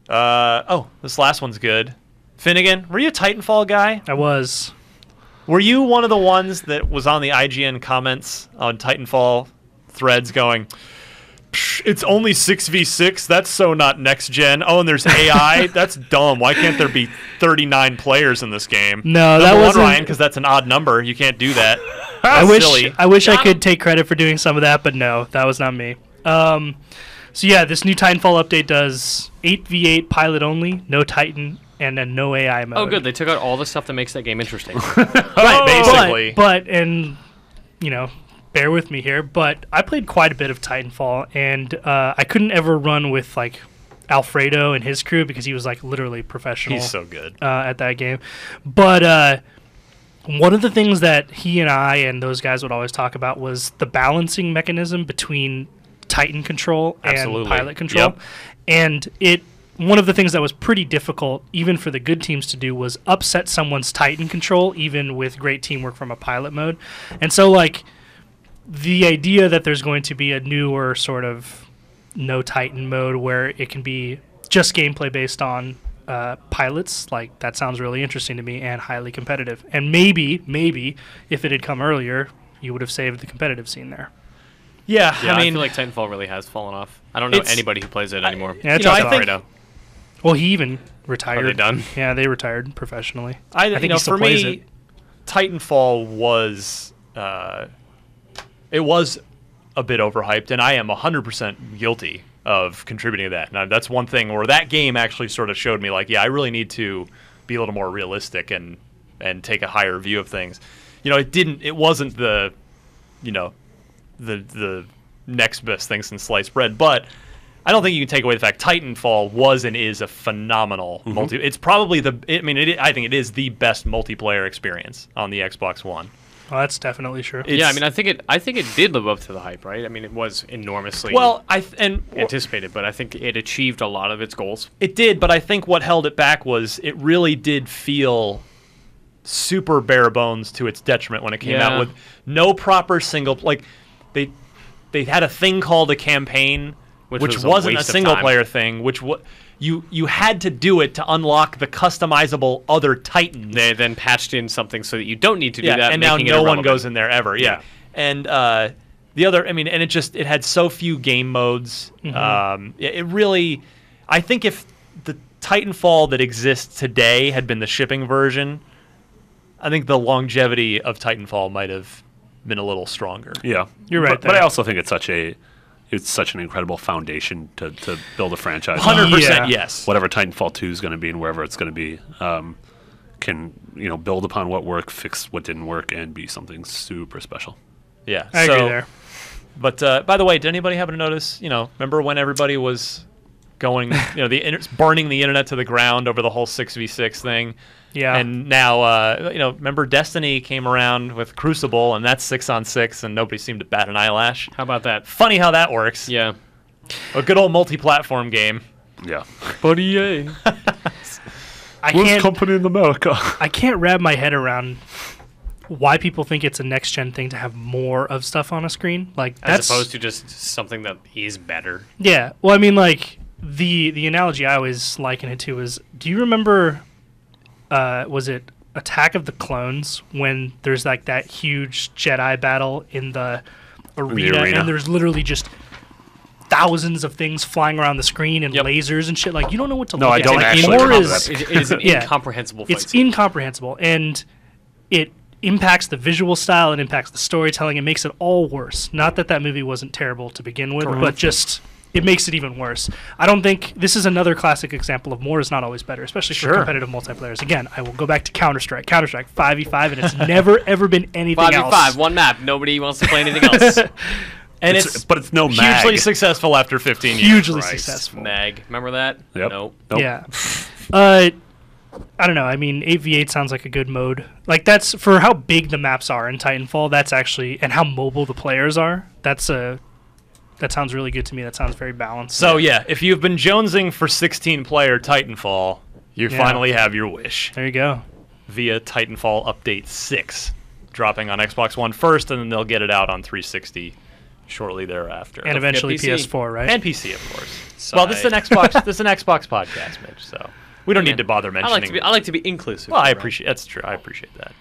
This last one's good. Finnegan, were you a Titanfall guy? I was. Were you one of the ones that was on the IGN comments on Titanfall threads going, it's only 6v6? That's so not next gen. Oh, and there's AI? That's dumb. Why can't there be 39 players in this game? No, Number that wasn't... Ryan, because that's an odd number. You can't do that. I wish I could take credit for doing some of that, but no, that was not me. So yeah, this new Titanfall update does 8v8 pilot only, no Titan, and then no AI mode. Oh, good. They took out all the stuff that makes that game interesting. Right, basically. But, you know, bear with me here, but I played quite a bit of Titanfall, and I couldn't ever run with, like, Alfredo and his crew because he was, like, literally professional. He's so good. At that game. But one of the things that he and I and those guys would always talk about was the balancing mechanism between Titan control and pilot control. Yep. And one of the things that was pretty difficult, even for the good teams to do, was upset someone's Titan control, even with great teamwork from a pilot mode. And so, like, the idea that there's going to be a newer sort of no Titan mode where it can be just gameplay based on pilots, like, that sounds really interesting to me and highly competitive. And maybe, if it had come earlier, you would have saved the competitive scene there. Yeah, Yeah, I mean, feel like Titanfall really has fallen off. I don't know anybody who plays it anymore. Yeah, it's I tough. think, Well, he even retired. Are they done? Yeah, they retired professionally. I think he still for plays me, it. Titanfall was it was a bit overhyped, and I am 100% guilty of contributing to that. Now, that's one thing where that game actually sort of showed me, like, yeah, I really need to be a little more realistic and take a higher view of things. You know, it wasn't the, you know, the next best thing since sliced bread, but I don't think you can take away the fact Titanfall was and is a phenomenal multi. It's probably I think it is the best multiplayer experience on the Xbox One. Well, that's definitely true. Yeah, I mean, I think it did live up to the hype, right? I mean, it was enormously anticipated, but I think it achieved a lot of its goals. It did, but I think what held it back was it really did feel super bare bones to its detriment when it came out with no proper single. Like they had a thing called a campaign, which wasn't a single player thing, which you had to do it to unlock the customizable other Titans. They then patched in something so that you don't need to do that, and now no one goes in there ever. Yeah. And the other, I mean, and it had so few game modes. It really, I think if the Titanfall that exists today had been the shipping version, I think the longevity of Titanfall might have been a little stronger. Yeah, you're right. But I also think it's such an incredible foundation to build a franchise. 100%, yes. Whatever Titanfall 2 is going to be and wherever it's going to be, can build upon what worked, fix what didn't work, and be something super special. Yeah, I agree there. But by the way, did anybody happen to notice? Remember when everybody was going, burning the internet to the ground over the whole 6v6 thing? Yeah. And now, remember Destiny came around with Crucible, and that's 6-on-6, and nobody seemed to bat an eyelash. How about that? Funny how that works. Yeah. A good old multi-platform game. Yeah. But EA. Worst company in America. I can't wrap my head around why people think it's a next-gen thing to have more of stuff on a screen. As opposed to just something that is better. Yeah. Well, I mean, like, the analogy I always liken it to is, do you remember... was it Attack of the Clones when there's like that huge Jedi battle in the arena and there's literally just thousands of things flying around the screen and lasers and shit? Like, you don't know what to look at. I don't actually remember that. It is an incomprehensible fight It's incomprehensible, and it impacts the visual style, it impacts the storytelling, it makes it all worse. Not that movie wasn't terrible to begin with, but just... it makes it even worse. I don't think this is another classic example of more is not always better, especially for competitive multiplayers. Again, I will go back to Counter-Strike. Counter-Strike 5v5, and it's never, ever been anything 5v5, else. 5v5, one map. Nobody wants to play anything else. And but it's no mag. Hugely successful after 15 years. Hugely successful. Mag. Remember that? Yep. Nope. Yeah. I don't know. I mean, 8v8 sounds like a good mode. Like, that's for how big the maps are in Titanfall. That's actually, and how mobile the players are. That sounds really good to me. That sounds very balanced. So, yeah, if you've been jonesing for 16-player Titanfall, you finally have your wish. There you go. Via Titanfall Update 6, dropping on Xbox One first, and then they'll get it out on 360 shortly thereafter. And eventually PC. PS4, right? And PC, of course. Well, this is an Xbox. This is an Xbox podcast, Mitch. So we don't need to bother mentioning. I like to be inclusive. Well, I right? appreciate that's true. I appreciate that.